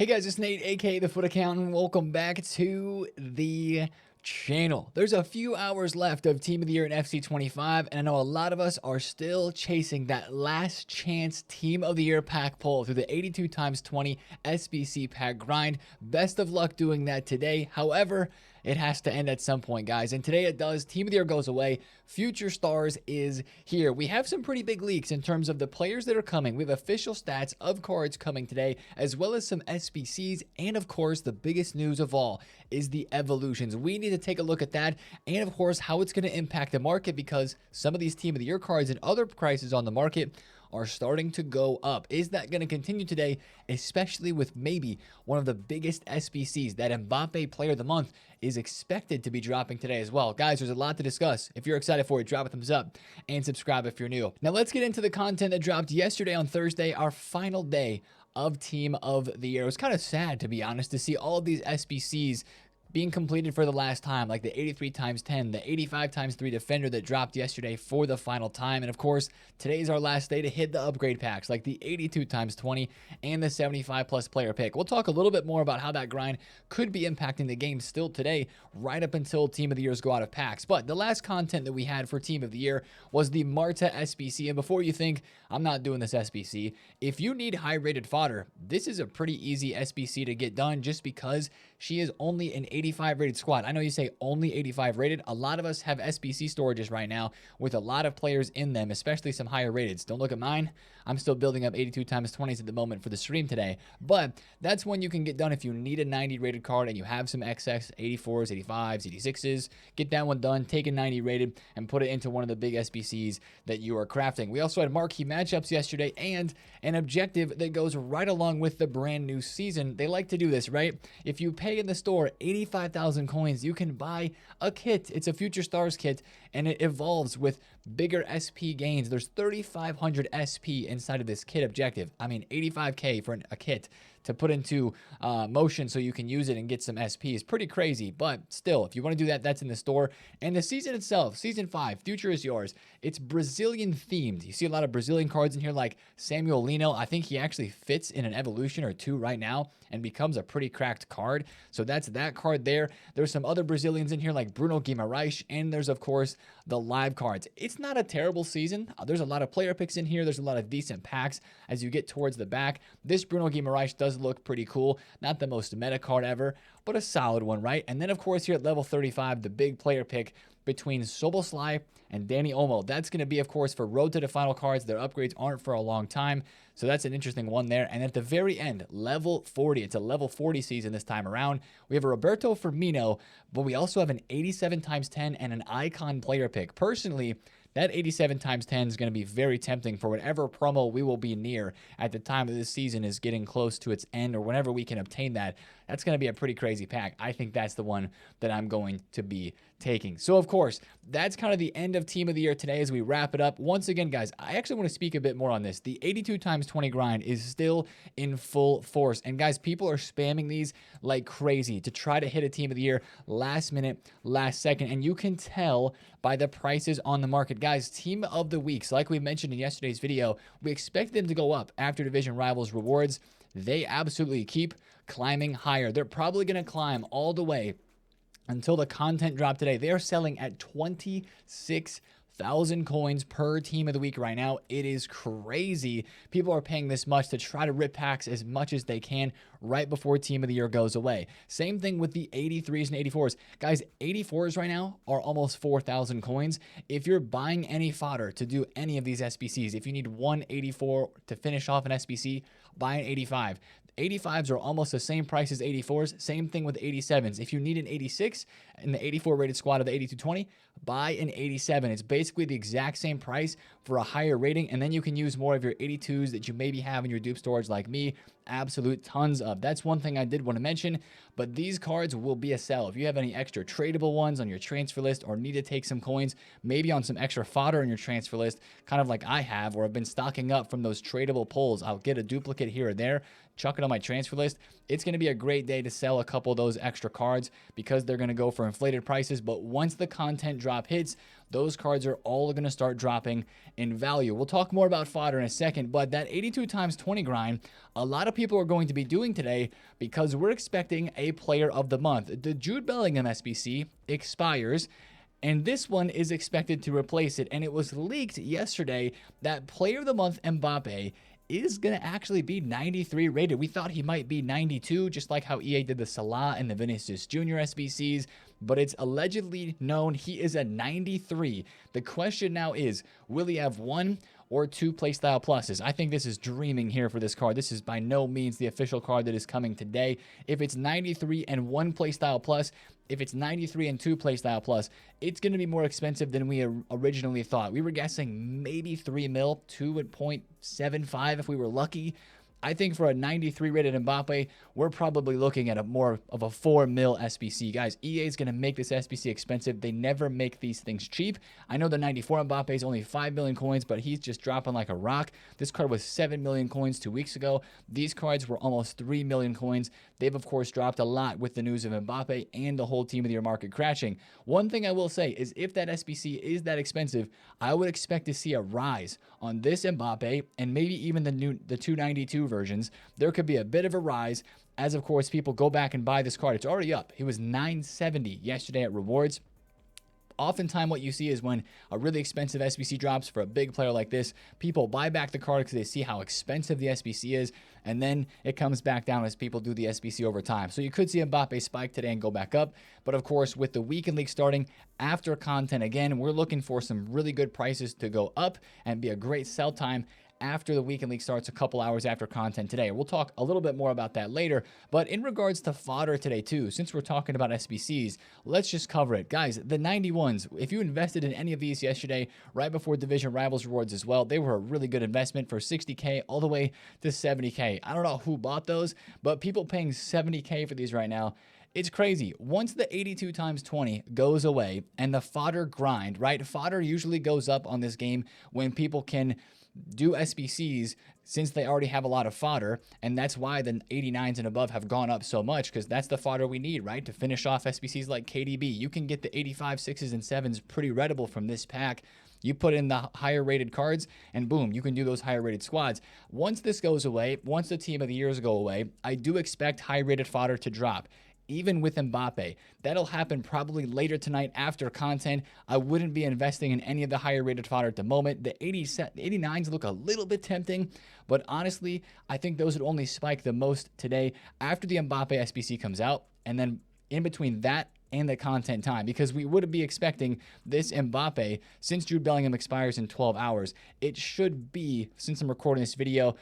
Hey guys, it's Nate, aka TheFutAccountant. Welcome back to the channel. There's a few hours left of Team of the Year in FC25, and I know a lot of us are still chasing that last chance Team of the Year pack pull through the 82 times 20 SBC pack grind. Best of luck doing that today. However, it has to end at some point, guys. And today it does. Team of the Year goes away. Future Stars is here. We have some pretty big leaks in terms of the players that are coming. We have official stats of cards coming today, as well as some SBCs. And of course, the biggest news of all is the evolutions. We need to take a look at that. And of course, how it's going to impact the market, because some of these Team of the Year cards and other prices on the market are starting to go up. Is that going to continue today, especially with maybe one of the biggest SBCs, that Mbappe Player of the Month, is expected to be dropping today as well? Guys, there's a lot to discuss. If you're excited for it, drop a thumbs up and subscribe if you're new. Now let's get into the content that dropped yesterday on Thursday, our final day of Team of the Year. It was kind of sad, to be honest, to see all of these SBCs being completed for the last time, like the 83 times 10, the 85 times 3 defender that dropped yesterday for the final time. And of course, today's our last day to hit the upgrade packs, like the 82 times 20 and the 75 plus player pick. We'll talk a little bit more about how that grind could be impacting the game still today, right up until Team of the Years go out of packs. But the last content that we had for Team of the Year was the Marta SBC. And before you think I'm not doing this SBC, if you need high rated fodder, this is a pretty easy SBC to get done, just because she is only an 85 rated squad. I know you say only 85 rated. A lot of us have SBC storages right now with a lot of players in them, especially some higher rateds. Don't look at mine. I'm still building up 82 times 20s at the moment for the stream today. But that's when you can get done if you need a 90 rated card and you have some XX, 84s, 85s, 86s. Get that one done, take a 90 rated, and put it into one of the big SBCs that you are crafting. We also had marquee matchups yesterday and an objective that goes right along with the brand new season. They like to do this, right? If you pay in the store 85,000 coins, you can buy a kit. It's a Future Stars kit, and it evolves with bigger SP gains. There's 3,500 SP inside of this kit objective. I mean, 85k for a kit to put into motion so you can use it and get some SP is pretty crazy. But still, if you want to do that, that's in the store. And the season itself, Season 5, Future is yours. It's Brazilian themed. You see a lot of Brazilian cards in here, like Samuel Lino. I think he actually fits in an evolution or two right now and becomes a pretty cracked card. So that's that card there. There's some other Brazilians in here like Bruno Guimarães, and there's of course the live cards. It's not a terrible season. There's a lot of player picks in here. There's a lot of decent packs as you get towards the back. This Bruno Guimarães does look pretty cool. Not the most meta card ever, but a solid one, right? And then of course here at level 35, the big player pick between Soboslai and Danny Olmo. That's going to be, of course, for Road to the Final cards. Their upgrades aren't for a long time, so that's an interesting one there. And at the very end, level 40. It's a level 40 season this time around. We have a Roberto Firmino, but we also have an 87 times 10 and an icon player pick. Personally, that 87 times 10 is going to be very tempting for whatever promo we will be near at the time that this season is getting close to its end, or whenever we can obtain that. That's going to be a pretty crazy pack. I think that's the one that I'm going to be taking. So, of course, that's kind of the end of Team of the Year today as we wrap it up. Once again, guys, I actually want to speak a bit more on this. The 82 times 20 grind is still in full force. And, guys, people are spamming these like crazy to try to hit a Team of the Year last minute, last second. And you can tell by the prices on the market. Guys, Team of the Weeks, like we mentioned in yesterday's video, we expect them to go up after Division Rivals rewards. They absolutely keep climbing higher. They're probably going to climb all the way until the content drop today. They are selling at 26,000 coins per Team of the Week right now. It is crazy. People are paying this much to try to rip packs as much as they can right before Team of the Year goes away. Same thing with the 83s and 84s. Guys, 84s right now are almost 4,000 coins. If you're buying any fodder to do any of these SBCs, if you need one 84 to finish off an SBC, buy an 85. 85s are almost the same price as 84s. Same thing with 87s. If you need an 86 in the 84 rated squad of the 8220, buy an 87. It's basically the exact same price for a higher rating, and then you can use more of your 82s that you maybe have in your dupe storage like me. Absolute tons of. That's one thing I did want to mention, but these cards will be a sell. If you have any extra tradable ones on your transfer list, or need to take some coins, maybe on some extra fodder in your transfer list, kind of like I have, or I've been stocking up from those tradable pulls. I'll get a duplicate here or there, chuck it on my transfer list. It's going to be a great day to sell a couple of those extra cards because they're going to go for inflated prices. But once the content drop hits, those cards are all going to start dropping in value. We'll talk more about fodder in a second, but that 82 times 20 grind, a lot of people are going to be doing today because we're expecting a player of the month. The Jude Bellingham SBC expires, and this one is expected to replace it. And it was leaked yesterday that player of the month Mbappe is going to actually be 93 rated. We thought he might be 92, just like how EA did the Salah and the Vinicius Jr. SBCs, but it's allegedly known he is a 93. The question now is, will he have 1 or 2 playstyle pluses? I think this is dreaming here for this card. This is by no means the official card that is coming today. If it's 93 and 1 playstyle plus, if it's 93 and 2 playstyle plus, it's going to be more expensive than we originally thought. We were guessing maybe 3 mil, 2.75 if we were lucky. I think for a 93 rated Mbappe, we're probably looking at a more of a 4 mil SBC. Guys, EA is going to make this SBC expensive. They never make these things cheap. I know the 94 Mbappe is only 5 million coins, but he's just dropping like a rock. This card was 7 million coins 2 weeks ago. These cards were almost 3 million coins. They've, of course, dropped a lot with the news of Mbappe and the whole Team of the Year market crashing. One thing I will say is if that SBC is that expensive, I would expect to see a rise on this Mbappe and maybe even the 292 versions. There could be a bit of a rise as, of course, people go back and buy this card. It's already up. It was 970 yesterday at Rewards. Oftentimes what you see is when a really expensive SBC drops for a big player like this, people buy back the card because they see how expensive the SBC is, and then it comes back down as people do the SBC over time. So you could see Mbappe spike today and go back up, but of course with the weekend league starting after content again, we're looking for some really good prices to go up and be a great sell time after the weekend league starts a couple hours after content today. We'll talk a little bit more about that later, but in regards to fodder today too, since we're talking about SBCs, let's just cover it. Guys, the 91s, if you invested in any of these yesterday, right before Division Rivals rewards as well, they were a really good investment for 60K all the way to 70K. I don't know who bought those, but people paying 70K for these right now, it's crazy. Once the 82 times 20 goes away and the fodder grind, right? Fodder usually goes up on this game when people can do SBCs since they already have a lot of fodder, and that's why the 89s and above have gone up so much, because that's the fodder we need, right, to finish off SBCs like KDB. You can get the 85 6s and 7s pretty readable from this pack. You put in the higher rated cards and boom, you can do those higher rated squads. Once this goes away, once the Team of the Years go away, I do expect high rated fodder to drop. Even with Mbappe. That'll happen probably later tonight after content. I wouldn't be investing in any of the higher rated fodder at the moment. The 89s look a little bit tempting, but honestly, I think those would only spike the most today after the Mbappe SBC comes out, and then in between that and the content time, because we would be expecting this Mbappe, since Jude Bellingham expires in 12 hours, it should be, since I'm recording this video,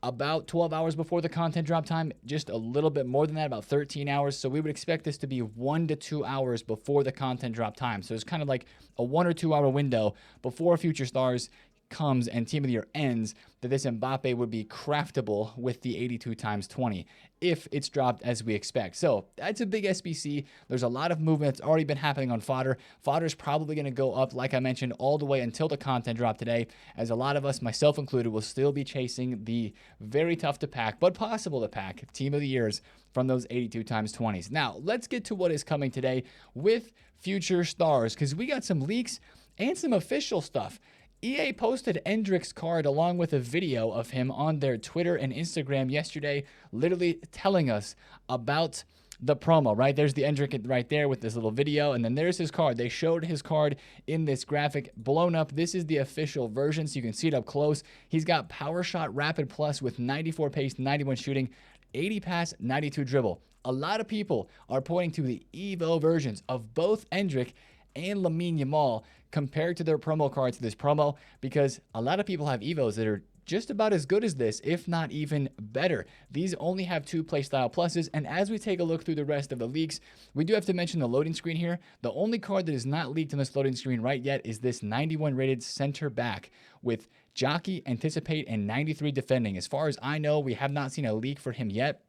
about 12 hours before the content drop time, just a little bit more than that, about 13 hours. So we would expect this to be 1 to 2 hours before the content drop time. So it's kind of like a 1 or 2 hour window before Future Stars comes and Team of the Year ends, that this Mbappe would be craftable with the 82 times 20 if it's dropped as we expect. So that's a big SBC. There's a lot of movement that's already been happening on fodder. Fodder is probably going to go up, like I mentioned, all the way until the content drop today, as a lot of us, myself included, will still be chasing the very tough to pack, but possible to pack Team of the Years from those 82 times 20s. Now, let's get to what is coming today with Future Stars, because we got some leaks and some official stuff. EA posted Endrick's card along with a video of him on their Twitter and Instagram yesterday, literally telling us about the promo, right? There's the Endrick right there with this little video, and then there's his card. They showed his card in this graphic blown up. This is the official version, so you can see it up close. He's got Power Shot Rapid Plus with 94 pace, 91 shooting, 80 pass, 92 dribble. A lot of people are pointing to the Evo versions of both Endrick and Lamine Yamal compared to their promo cards to this promo, because a lot of people have Evos that are just about as good as this, if not even better. These only have 2 playstyle pluses, and as we take a look through the rest of the leaks, we do have to mention the loading screen here. The only card that is not leaked on this loading screen right yet is this 91 rated center back with Jockey, Anticipate, and 93 defending. As far as I know, we have not seen a leak for him yet.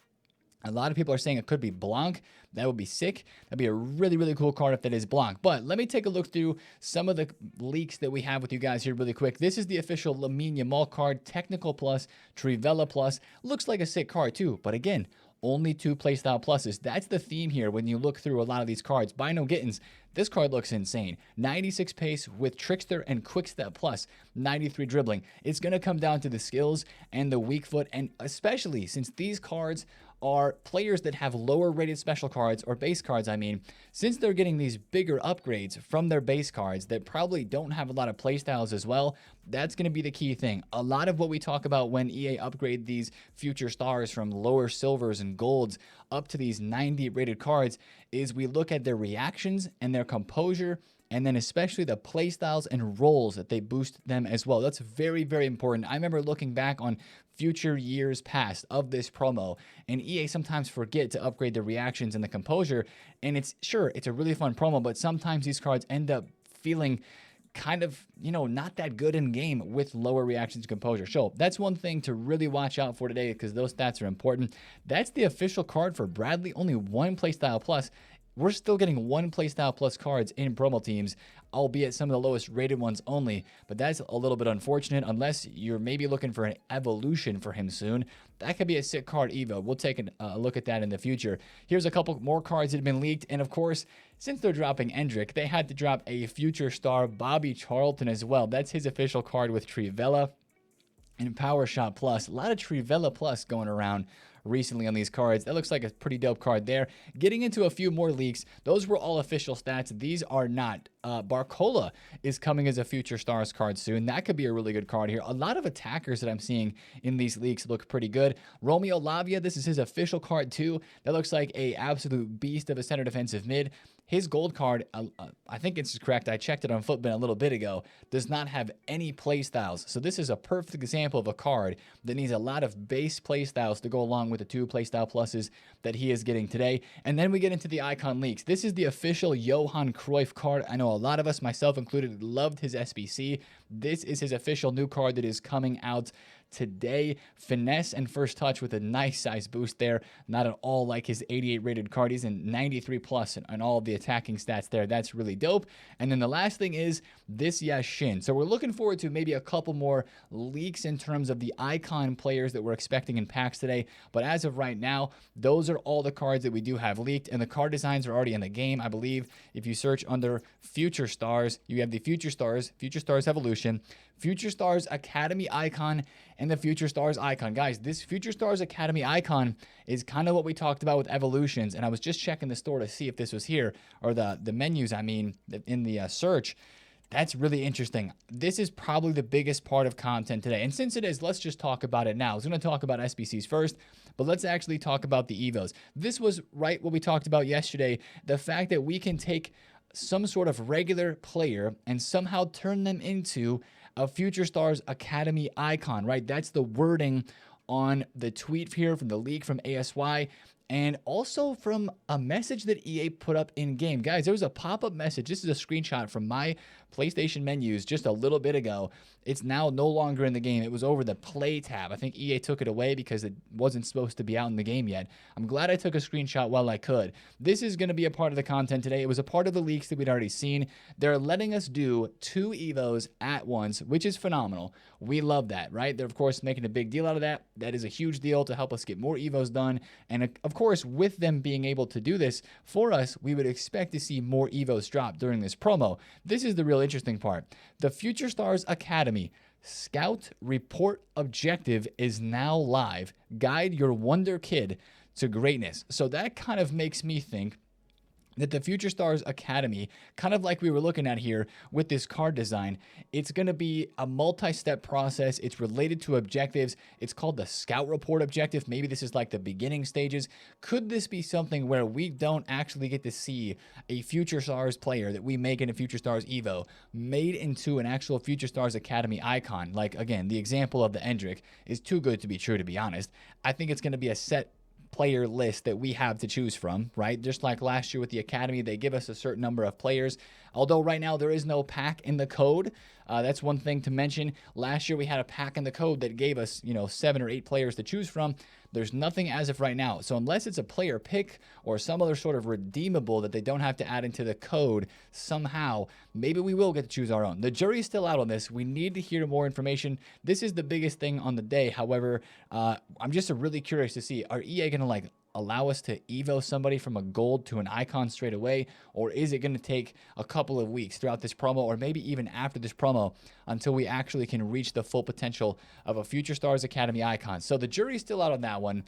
A lot of people are saying it could be Blanc. That would be sick. That'd be a really, really cool card if that is Blanc. But let me take a look through some of the leaks that we have with you guys here really quick. This is the official Lamine Yamal card, Technical Plus, Trivela Plus. Looks like a sick card too. But again, only 2 playstyle pluses. That's the theme here when you look through a lot of these cards. By no Gittins, this card looks insane. 96 pace with Trickster and Quick Step plus 93 dribbling. It's going to come down to the skills and the weak foot, and especially since these cards are players that have lower rated special cards, or base cards, I mean, since they're getting these bigger upgrades from their base cards that probably don't have a lot of playstyles as well, that's going to be the key thing. A lot of what we talk about when EA upgrade these future stars from lower silvers and golds up to these 90 rated cards is we look at their reactions and their composure, and then especially the playstyles and roles that they boost them as well. That's very, very important. I remember looking back on future years past of this promo, and EA sometimes forget to upgrade the reactions and the composure, and it's a really fun promo, but sometimes these cards end up feeling kind of, not that good in game with lower reactions and composure. So that's one thing to really watch out for today, because those stats are important. That's the official card for Bradley. Only 1 playstyle plus. We're still getting 1 playstyle plus cards in promo teams, albeit some of the lowest rated ones only, but that's a little bit unfortunate unless you're maybe looking for an evolution for him soon. That could be a sick card evo. We'll take a look at that in the future. Here's a couple more cards that have been leaked, and of course, since they're dropping Endrick, they had to drop a future star Bobby Charlton as well. That's his official card with Trivella and Power Shot Plus. A lot of Trivella Plus going around recently on these cards. That looks like a pretty dope card there. Getting into a few more leaks. Those were all official stats. These are not. Barcola is coming as a future stars card soon. That could be a really good card here. A lot of attackers that I'm seeing in these leaks look pretty good. Romeo Lavia, this is his official card too. That looks like a absolute beast of a center defensive mid. His gold card, I think it's correct, I checked it on Footbin a little bit ago, does not have any playstyles. So this is a perfect example of a card that needs a lot of base playstyles to go along with the 2 playstyle pluses that he is getting today. And then we get into the icon leaks. This is the official Johan Cruyff card. I know a lot of us, myself included, loved his SBC. This is his official new card that is coming out today. Finesse and first touch with a nice size boost there. Not at all like his 88 rated card. He's in 93 plus and all of the attacking stats there. That's really dope. And then the last thing is this Yashin. So we're looking forward to maybe a couple more leaks in terms of the icon players that we're expecting in packs today. But as of right now, those are all the cards that we do have leaked, and the card designs are already in the game. I believe if you search under Future Stars, you have the Future Stars Evolution, Future Stars Academy Icon, and the Future Stars Icon. Guys, this Future Stars Academy Icon is kind of what we talked about with Evolutions, and I was just checking the store to see if this was here, or the menus, I mean, in the search. That's really interesting. This is probably the biggest part of content today. And since it is, let's just talk about it now. I was going to talk about SBCs first, but let's actually talk about the Evos. This was right what we talked about yesterday, the fact that we can take some sort of regular player and somehow turn them into a Future Stars Academy icon, right? That's the wording on the tweet here from the leak from ASY. And also from a message that EA put up in game. Guys, there was a pop-up message. This is a screenshot from my PlayStation menus just a little bit ago. It's now no longer in the game. It was over the play tab. I think EA took it away because it wasn't supposed to be out in the game yet. I'm glad I took a screenshot while I could. This is going to be a part of the content today. It was a part of the leaks that we'd already seen. They're letting us do 2 Evos at once, which is phenomenal. We love that, right? They're, of course, making a big deal out of that. That is a huge deal to help us get more Evos done. And, of course, with them being able to do this for us, we would expect to see more Evos drop during this promo. This is the real interesting part. The Future Stars Academy Scout Report Objective is now live. Guide your Wonder Kid to greatness. So that kind of makes me think that the Future Stars Academy, kind of like we were looking at here with this card design, it's going to be a multi-step process. It's related to objectives. It's called the Scout Report Objective. Maybe this is like the beginning stages. Could this be something where we don't actually get to see a Future Stars player that we make in a Future Stars Evo made into an actual Future Stars Academy icon? Like, again, the example of the Endrick is too good to be true, to be honest. I think it's going to be a set player list that we have to choose from, right? Just like last year with the Academy, they give us a certain number of players. Although right now there is no pack in the code. That's one thing to mention. Last year we had a pack in the code that gave us, 7 or 8 players to choose from. There's nothing as of right now. So unless it's a player pick or some other sort of redeemable that they don't have to add into the code somehow, maybe we will get to choose our own. The jury's still out on this. We need to hear more information. This is the biggest thing on the day. However, I'm just really curious to see, are EA going to allow us to evo somebody from a gold to an icon straight away? Or is it going to take a couple of weeks throughout this promo, or maybe even after this promo, until we actually can reach the full potential of a Future Stars Academy icon? So the jury's still out on that one.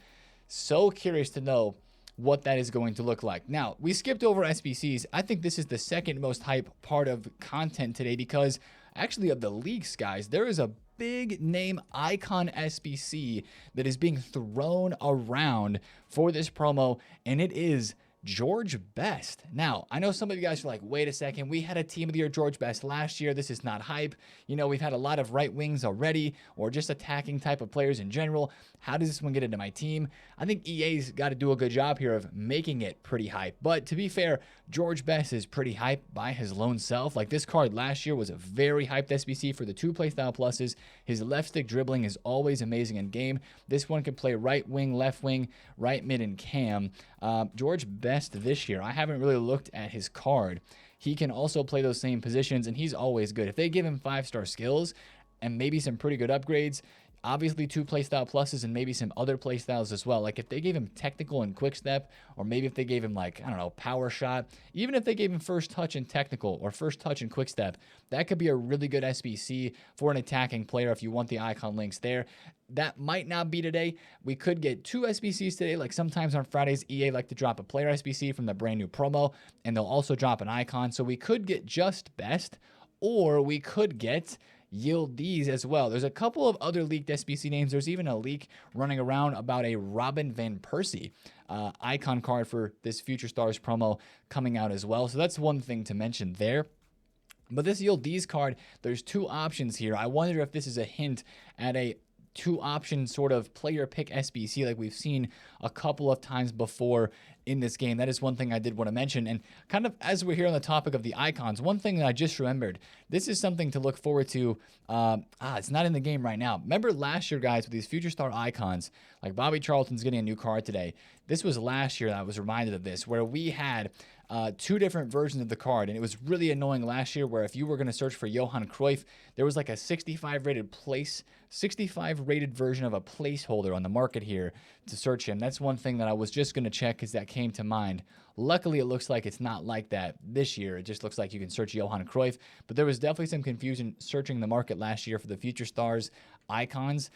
So curious to know what that is going to look like. Now, we skipped over SBCs. I think this is the second most hype part of content today, because actually of the leaks, guys, there is a big name icon SBC that is being thrown around for this promo, and it is George Best. Now, I know some of you guys are like, wait a second, we had a Team of the Year George Best last year. This is not hype. You know, we've had a lot of right wings already, or just attacking type of players in general. How does this one get into my team? I think EA's got to do a good job here of making it pretty hype. But to be fair, George Best is pretty hype by his lone self. Like, this card last year was a very hyped SBC for the 2 playstyle pluses. His left stick dribbling is always amazing in game. This one can play right wing, left wing, right mid, and cam. George Best this year, I haven't really looked at his card. He can also play those same positions, and he's always good. If they give him 5-star skills and maybe some pretty good upgrades, obviously 2 playstyle pluses and maybe some other playstyles as well. Like if they gave him technical and quick step, or maybe if they gave him, like, I don't know, power shot, even if they gave him first touch and technical, or first touch and quick step, that could be a really good SBC for an attacking player if you want the icon links there. That might not be today. We could get 2 SBCs today. Like sometimes on Fridays, EA like to drop a player SBC from the brand new promo, and they'll also drop an icon. So we could get just Best, or we could get Yield these as well. There's a couple of other leaked SBC names. There's even a leak running around about a Robin Van Persie icon card for this Future Stars promo coming out as well. So that's one thing to mention there. But this Yield these card, there's 2 options here. I wonder if this is a hint at a 2-option sort of player pick SBC like we've seen a couple of times before in this game. That is one thing I did want to mention. And kind of as we're here on the topic of the icons, one thing that I just remembered, this is something to look forward to. It's not in the game right now. Remember last year, guys, with these Future Star icons, like Bobby Charlton's getting a new card today. This was last year that I was reminded of this, where we had 2 different versions of the card, and it was really annoying last year, where if you were going to search for Johan Cruyff, there was like a 65 rated version of a placeholder on the market here to search him. That's one thing that I was just going to check because that came to mind. Luckily, it looks like it's not like that this year. It just looks like you can search Johan Cruyff, but there was definitely some confusion searching the market last year for the Future Stars icons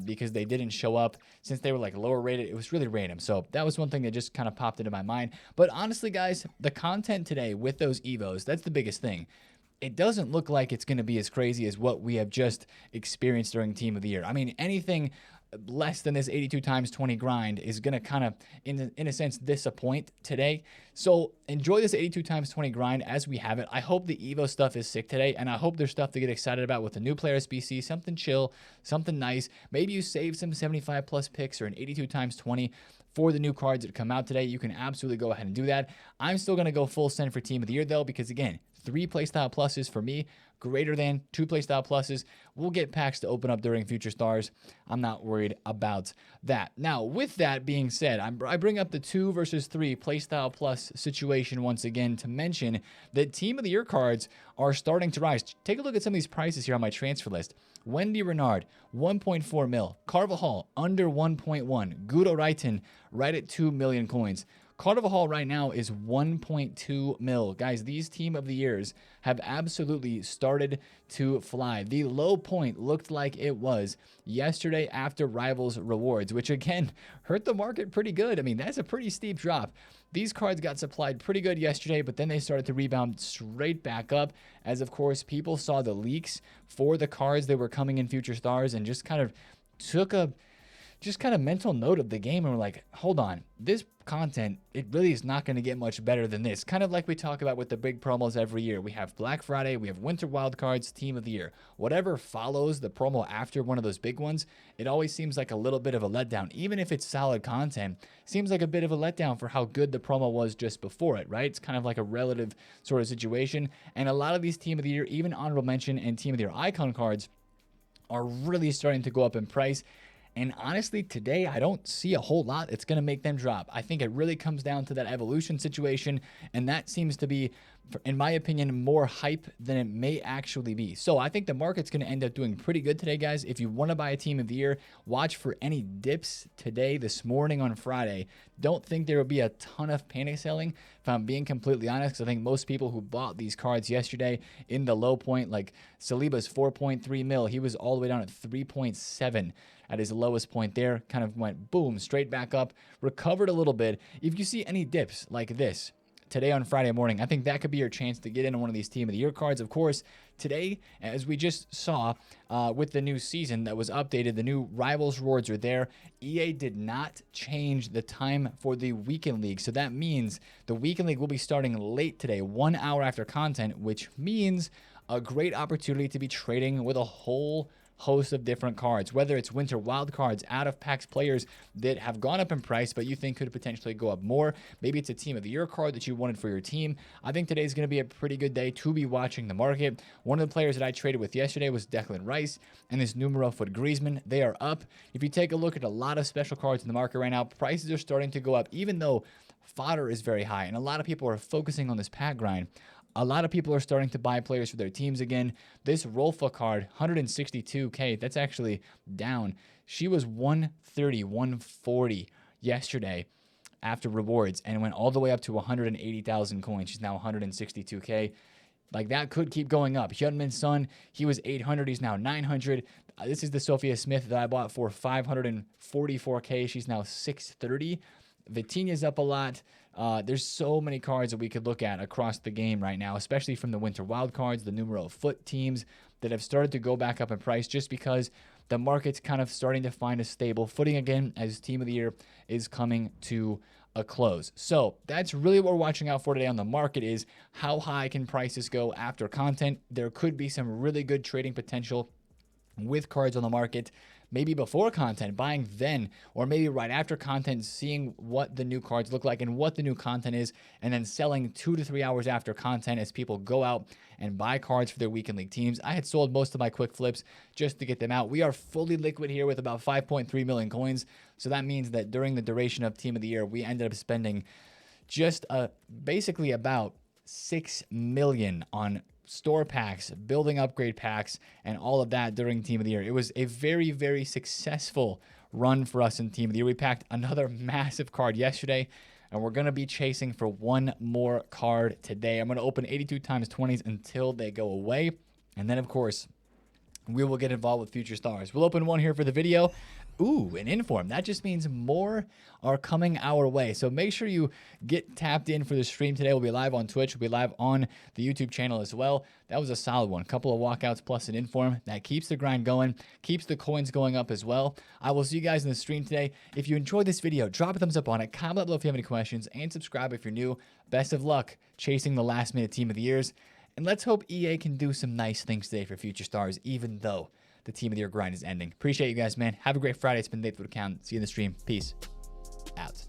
because they didn't show up since they were like lower rated. It was really random. So that was one thing that just kind of popped into my mind. But honestly, guys, the content today with those Evos, that's the biggest thing. It doesn't look like it's going to be as crazy as what we have just experienced during Team of the Year. I mean, anything less than this 82 times 20 grind is going to kind of, in a sense, disappoint today. So enjoy this 82 times 20 grind as we have it. I hope the Evo stuff is sick today, and I hope there's stuff to get excited about with the new player SBC, something chill, something nice. Maybe you save some 75 plus picks or an 82 times 20 for the new cards that come out today. You can absolutely go ahead and do that. I'm still going to go full send for Team of the Year, though, because again, 3 playstyle pluses for me, greater than 2 playstyle pluses. We'll get packs to open up during Future Stars. I'm not worried about that. Now, with that being said, I bring up the 2 versus 3 playstyle plus situation once again to mention that Team of the Year cards are starting to rise. Take a look at some of these prices here on my transfer list. Wendy Renard, 1.4 mil. Carvajal, under 1.1. Guido Reiten, right at 2 million coins. Carvajal right now is 1.2 mil. Guys, these Team of the Years have absolutely started to fly. The low point looked like it was yesterday after Rivals Rewards, which again hurt the market pretty good. I mean, that's a pretty steep drop. These cards got supplied pretty good yesterday, but then they started to rebound straight back up as, of course, people saw the leaks for the cards that were coming in Future Stars and just kind of took a mental note of the game and we're like, hold on, this content, it really is not going to get much better than this. Kind of like we talk about with the big promos every year. We have Black Friday, we have Winter Wildcards, Team of the Year. Whatever follows the promo after one of those big ones, it always seems like a little bit of a letdown. Even if it's solid content, seems like a bit of a letdown for how good the promo was just before it, right? It's kind of like a relative sort of situation. And a lot of these Team of the Year, even honorable mention and Team of the Year icon cards, are really starting to go up in price. And honestly, today, I don't see a whole lot that's going to make them drop. I think it really comes down to that evolution situation, and that seems to be in my opinion, more hype than it may actually be. So I think the market's going to end up doing pretty good today, guys. If you want to buy a team of the year, watch for any dips today, this morning on Friday. Don't think there will be a ton of panic selling, if I'm being completely honest, because I think most people who bought these cards yesterday in the low point, like Saliba's 4.3 mil, he was all the way down at 3.7 at his lowest point there, kind of went boom, straight back up, recovered a little bit. If you see any dips like this today on Friday morning, I think that could be your chance to get in on one of these Team of the Year cards. Of course, today, as we just saw with the new season that was updated, the new Rivals rewards are there. EA did not change the time for the Weekend League, so that means the Weekend League will be starting late today, 1 hour after content, which means a great opportunity to be trading with a whole host of different cards, whether it's winter wild cards, out of packs players that have gone up in price but you think could potentially go up more. Maybe it's a Team of the Year card that you wanted for your team. I think today's going to be a pretty good day to be watching the market. One of the players that I traded with yesterday was Declan Rice and this numero foot Griezmann. They are up. If you take a look at a lot of special cards in the market right now, prices are starting to go up, even though fodder is very high and a lot of people are focusing on this pack grind. A lot of people are starting to buy players for their teams again. This Rolfa card, 162K, that's actually down. She was 130, 140 yesterday after rewards and went all the way up to 180,000 coins. She's now 162K. Like, that could keep going up. Hyunmin Son, he was 800, he's now 900. This is the Sophia Smith that I bought for 544K. She's now 630. Vitinha's up a lot. There's so many cards that we could look at across the game right now, especially from the winter wild cards, the numero foot teams that have started to go back up in price just because the market's kind of starting to find a stable footing again as Team of the Year is coming to a close. So that's really what we're watching out for today on the market, is how high can prices go after content. There could be some really good trading potential with cards on the market, maybe before content, buying then, or maybe right after content, seeing what the new cards look like and what the new content is, and then selling 2 to 3 hours after content as people go out and buy cards for their weekend league teams. I had sold most of my quick flips just to get them out. We are fully liquid here with about 5.3 million coins, so that means that during the duration of Team of the Year, we ended up spending just basically about 6 million on store packs, building upgrade packs, and all of that during Team of the Year. It was a very, very successful run for us in Team of the Year. We packed another massive card yesterday, and we're going to be chasing for one more card today. I'm going to open 82 times 20s until they go away, and then, of course, we will get involved with future stars. We'll open one here for the video. Ooh, an inform. That just means more are coming our way. So make sure you get tapped in for the stream today. We'll be live on Twitch. We'll be live on the YouTube channel as well. That was a solid one. A couple of walkouts plus an inform. That keeps the grind going, keeps the coins going up as well. I will see you guys in the stream today. If you enjoyed this video, drop a thumbs up on it. Comment below if you have any questions, and subscribe if you're new. Best of luck chasing the last minute Team of the Years. And let's hope EA can do some nice things today for future stars, even though the Team of the Year grind is ending. Appreciate you guys, man. Have a great Friday. It's been TheFutAccountant. See you in the stream. Peace out.